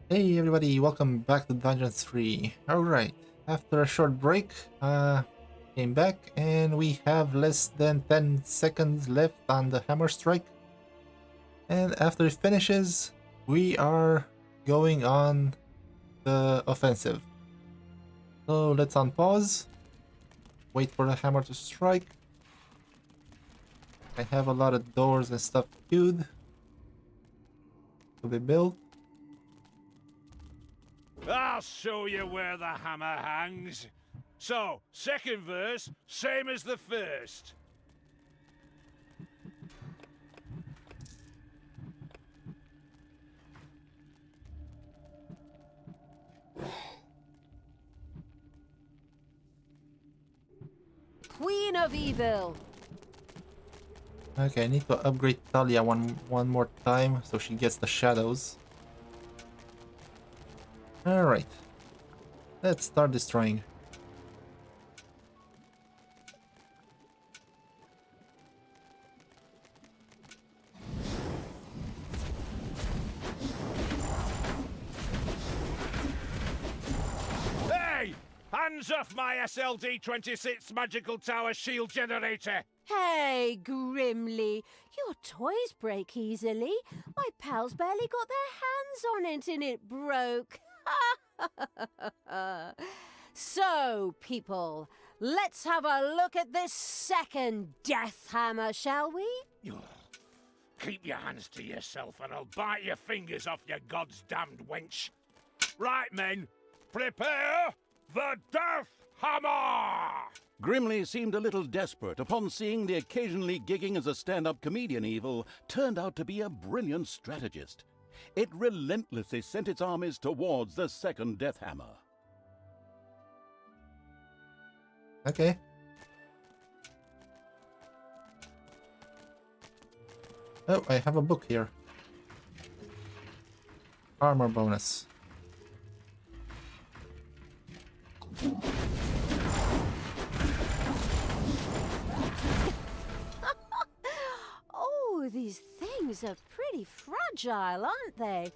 Hey everybody, welcome back to Dungeons 3. Alright, after a short break, came back and we have less than 10 seconds left on the hammer strike. And after it finishes, we are going on the offensive. So let's unpause, wait for the hammer to strike. I have a lot of doors and stuff queued to be built. I'll show you where the hammer hangs. So, second verse, same as the first. Queen of Evil. Okay, I need to upgrade Thalya one more time so she gets the shadows. Alright, let's start destroying. Hey! Hands off my SLD-26 magical tower shield generator! Hey, Grimly. Your toys break easily. My pals barely got their hands on it and it broke. So, people, let's have a look at this second death hammer, shall we? Keep your hands to yourself and I'll bite your fingers off, you god's damned wench. Right, men, prepare the death hammer! Grimly seemed a little desperate upon seeing the occasionally gigging as a stand-up comedian evil turned out to be a brilliant strategist. It relentlessly sent its armies towards the second death hammer. Okay. Oh, I have a book here. Armor bonus. Oh, these things are pretty fragile, aren't they?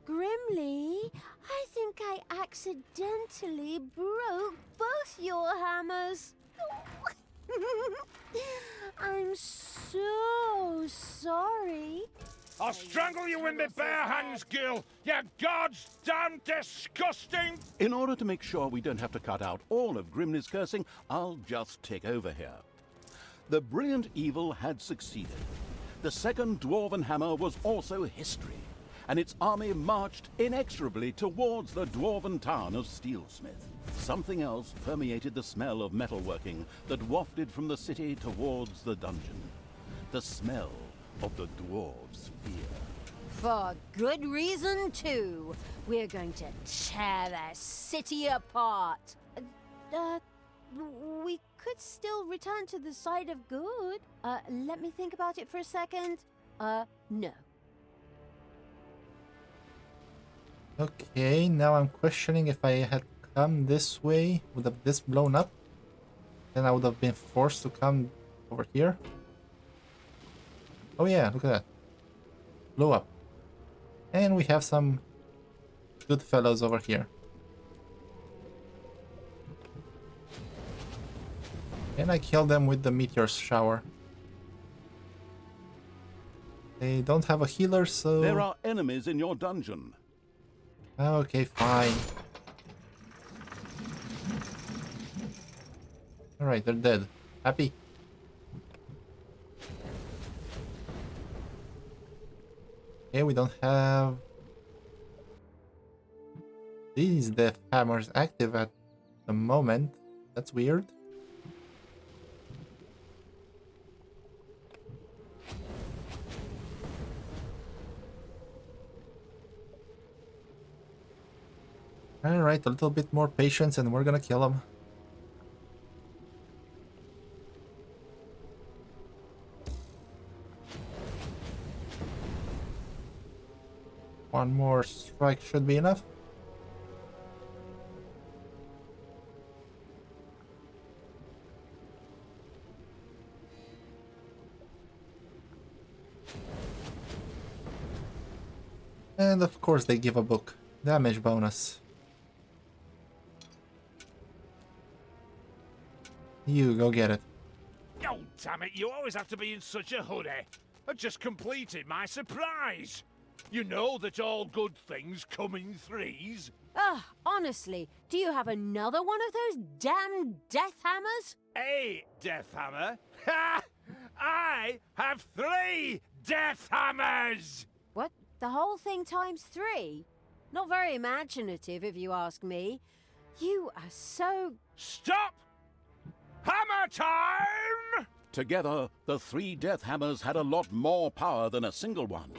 Grimly, I think I accidentally broke both your hammers. I'm so sorry. I'll strangle you with my bare hands, Gil! You god's damn disgusting! In order to make sure we don't have to cut out all of Grimly's cursing, I'll just take over here. The brilliant evil had succeeded. The second dwarven hammer was also history, and its army marched inexorably towards the dwarven town of Steelsmith. Something else permeated the smell of metalworking that wafted from the city towards the dungeon. The smell of the dwarves' fear. For good reason, too. We're going to tear their city apart. We could still return to the side of good. Let me think about it for a second. No. Okay, now I'm questioning if I had come this way, would have this blown up? Then I would have been forced to come over here. Oh yeah, look at that. Blow up. And we have some good fellows over here. And I kill them with the meteor shower. They don't have a healer, so... There are enemies in your dungeon. Okay, fine. Alright, they're dead. Happy? Okay, we don't have these death hammers active at the moment. That's weird. Alright, a little bit more patience and we're gonna kill them. One more strike should be enough. And of course they give a book. Damage bonus. You go get it. Oh, damn it, you always have to be in such a hurry. I just completed my surprise. You know that all good things come in threes. Ugh, honestly, do you have another one of those damn death hammers? A death hammer? Ha! I have 3 death hammers! What? The whole thing times 3? Not very imaginative, if you ask me. You are so... Stop! Hammer time! Together, the 3 death hammers had a lot more power than a single one.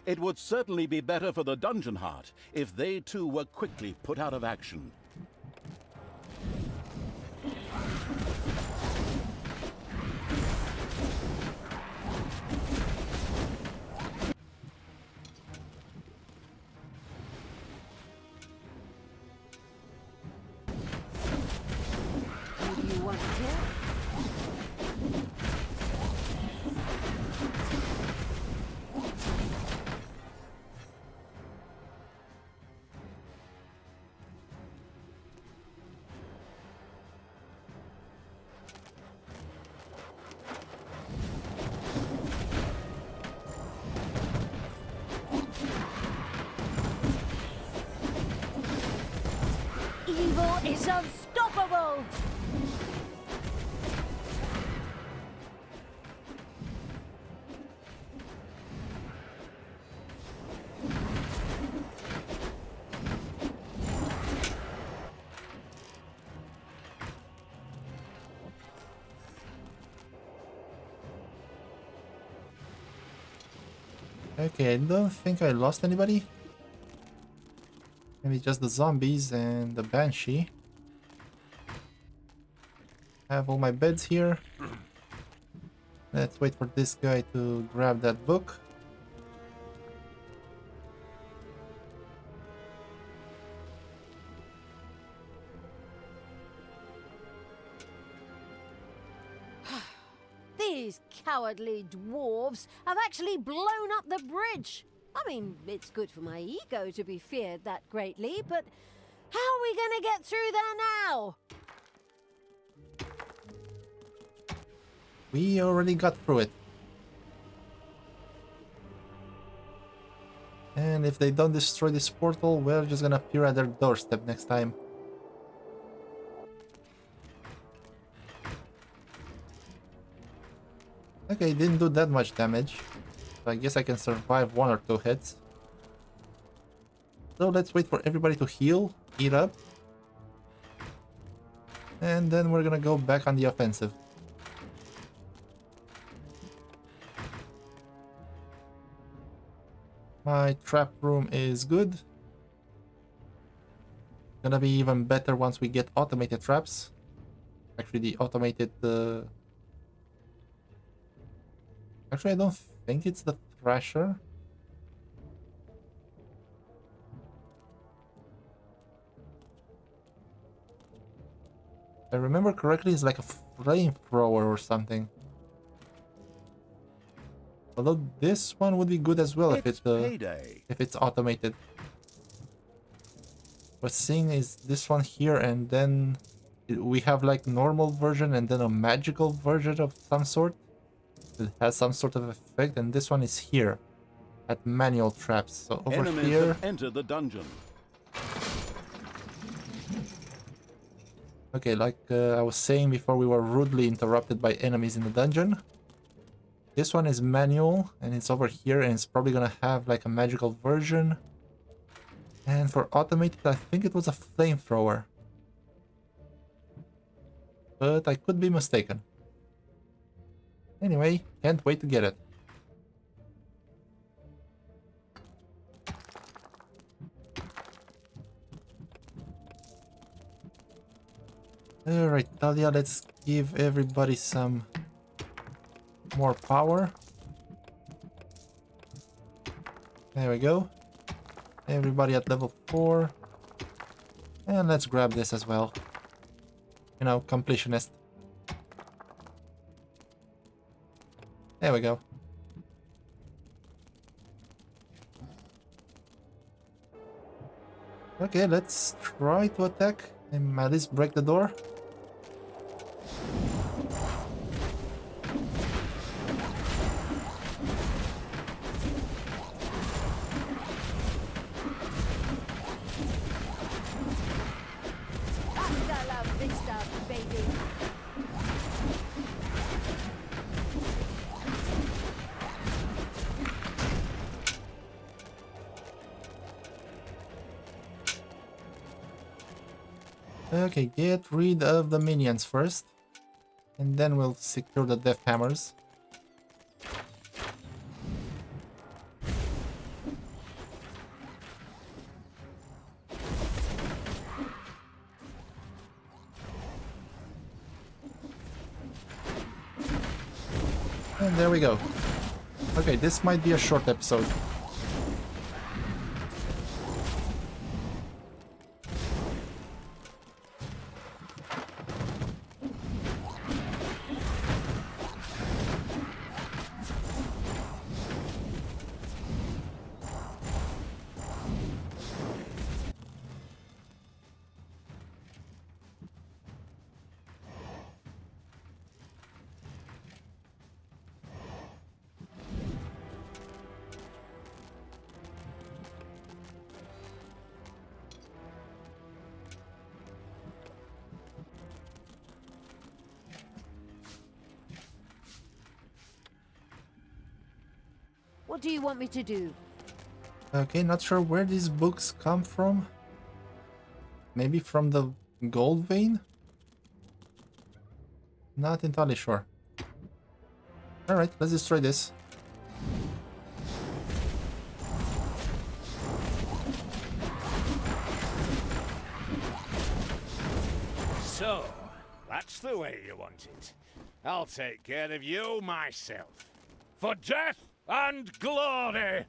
It would certainly be better for the dungeon heart if they too were quickly put out of action. Who do you want to kill? Evil is unstoppable! Okay, I don't think I lost anybody. Maybe just the zombies and the banshee. I have all my beds here. Let's wait for this guy to grab that book. These cowardly dwarves have actually blown up the bridge. I mean, it's good for my ego to be feared that greatly, but how are we gonna get through there now? We already got through it. And if they don't destroy this portal, we're just gonna appear at their doorstep next time. Okay, didn't do that much damage. So I guess I can survive 1 or 2 hits. So let's wait for everybody to heal, eat up. And then we're gonna go back on the offensive. My trap room is good. Gonna be even better once we get automated traps. Actually, the automated... Actually, I don't think it's the Thrasher. If I remember correctly, it's like a flamethrower or something. Although this one would be good as well if it's automated. What's seeing is this one here, and then we have like normal version and then a magical version of some sort. It has some sort of effect, and this one is here at manual traps. So over Enemies here, have entered the dungeon. okay, like I was saying before, we were rudely interrupted by enemies in the dungeon. This one is manual, and it's over here, and it's probably gonna have like a magical version. And for automated, I think it was a flamethrower, but I could be mistaken. Anyway, can't wait to get it. Alright, Thalya, let's give everybody some more power. There we go. Everybody at level 4. And let's grab this as well. You know, completionist. There we go. Okay, let's try to attack and at least break the door. Hasta la vista, baby. Okay, get rid of the minions first. And then we'll secure the death hammers. And there we go. Okay, this might be a short episode. What do you want me to do? Okay, not sure where these books come from. Maybe from the gold vein? Not entirely sure. Alright, let's destroy this. So, that's the way you want it. I'll take care of you myself. For death and glory,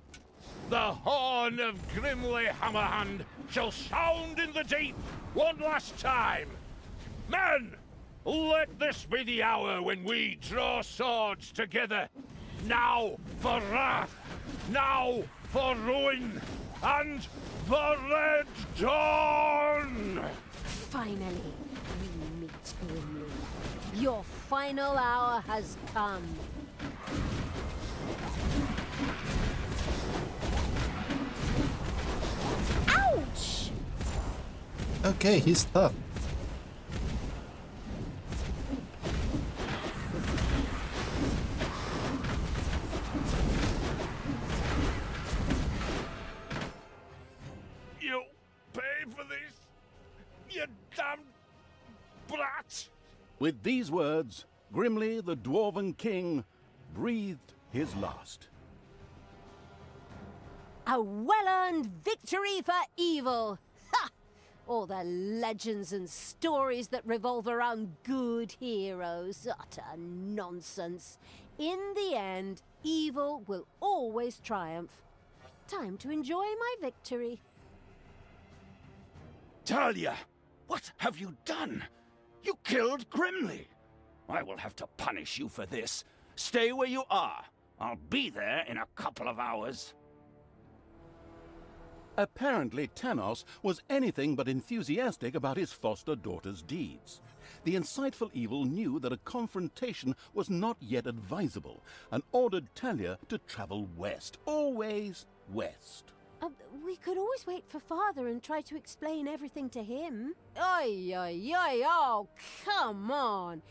the horn of Grimly Hammerhand shall sound in the deep one last time. Men, let this be the hour when we draw swords together. Now for wrath, now for ruin, and the Red Dawn! Finally, we meet Grimly. Your final hour has come. Ouch! Okay, he's tough. You pay for this, you damned brat! With these words, Grimly the Dwarven King breathed his last. A well-earned victory for evil! Ha! All the legends and stories that revolve around good heroes. Utter nonsense. In the end, evil will always triumph. Time to enjoy my victory. Thalya, what have you done? You killed Grimly. I will have to punish you for this. Stay where you are. I'll be there in a couple of hours. Apparently, Tanos was anything but enthusiastic about his foster daughter's deeds. The insightful evil knew that a confrontation was not yet advisable and ordered Thalya to travel west, always west. We could always wait for Father and try to explain everything to him. Oi, oi, oi, oh, come on.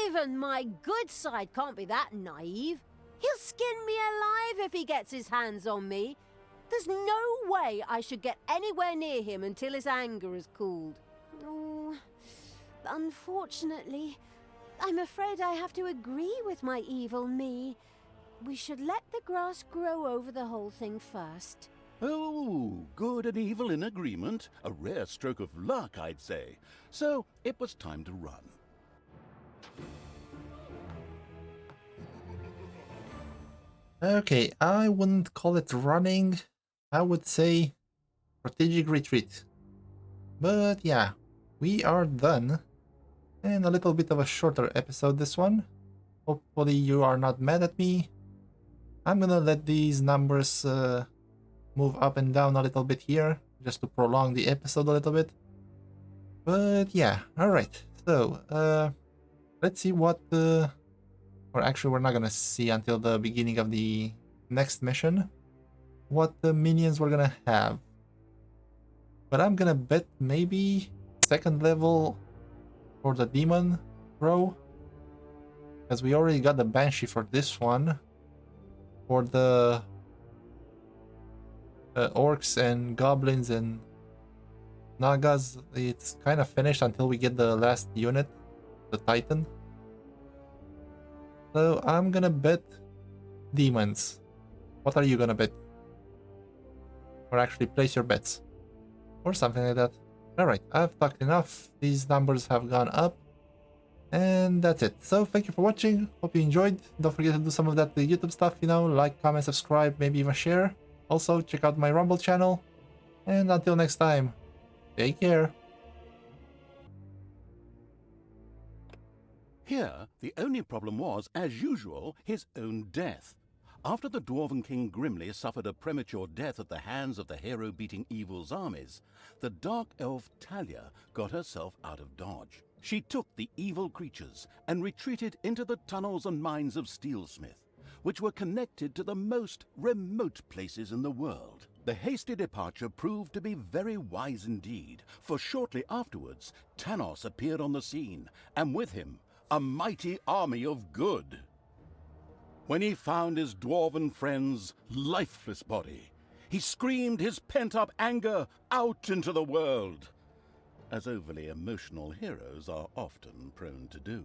Even my good side can't be that naive. He'll skin me alive if he gets his hands on me. There's no way I should get anywhere near him until his anger has cooled. Oh, unfortunately, I'm afraid I have to agree with my evil me. We should let the grass grow over the whole thing first. Oh, good and evil in agreement. A rare stroke of luck, I'd say. So it was time to run. Okay, I wouldn't call it running. I would say strategic retreat. But yeah, we are done. And a little bit of a shorter episode this one. Hopefully you are not mad at me. I'm gonna let these numbers move up and down a little bit here, just to prolong the episode a little bit. But yeah, alright. So, let's see what or actually we're not gonna see until the beginning of the next mission what the minions we're gonna have. But I'm gonna bet maybe second level for the demon row, because we already got the banshee for this one. For the orcs and goblins and nagas, it's kind of finished until we get the last unit, the titan. So I'm gonna bet demons. What are you gonna bet? Or actually place your bets. Or something like that. Alright, I've talked enough. These numbers have gone up. And that's it. So thank you for watching. Hope you enjoyed. Don't forget to do some of that YouTube stuff, you know, like, comment, subscribe, maybe even share. Also, check out my Rumble channel. And until next time, take care. Here, the only problem was, as usual, his own death. After the Dwarven King Grimly suffered a premature death at the hands of the hero-beating evil's armies, the dark elf Thalya got herself out of dodge. She took the evil creatures and retreated into the tunnels and mines of Steelsmith, which were connected to the most remote places in the world. The hasty departure proved to be very wise indeed, for shortly afterwards, Thanos appeared on the scene, and with him, a mighty army of good. When he found his dwarven friend's lifeless body, he screamed his pent-up anger out into the world, as overly emotional heroes are often prone to do.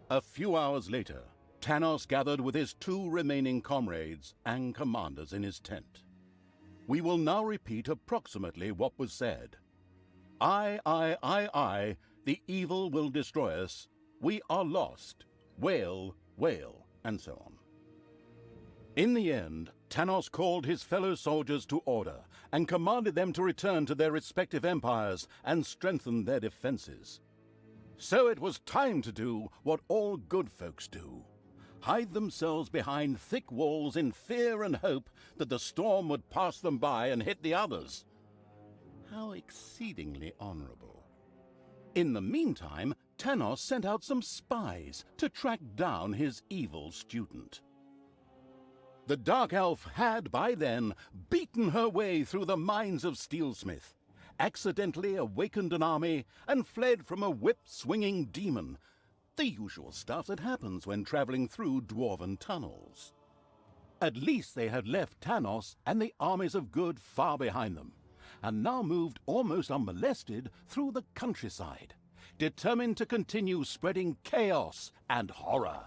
A few hours later, Thanos gathered with his 2 remaining comrades and commanders in his tent. We will now repeat approximately what was said. I, the evil will destroy us. We are lost. Wail, wail, and so on. In the end, Thanos called his fellow soldiers to order and commanded them to return to their respective empires and strengthen their defenses. So it was time to do what all good folks do: hide themselves behind thick walls in fear and hope that the storm would pass them by and hit the others. How exceedingly honorable. In the meantime, Thanos sent out some spies to track down his evil student. The Dark Elf had, by then, beaten her way through the mines of Steelsmith, accidentally awakened an army, and fled from a whip-swinging demon, the usual stuff that happens when traveling through dwarven tunnels. At least they had left Thanos and the armies of good far behind them, and now moved almost unmolested through the countryside, determined to continue spreading chaos and horror.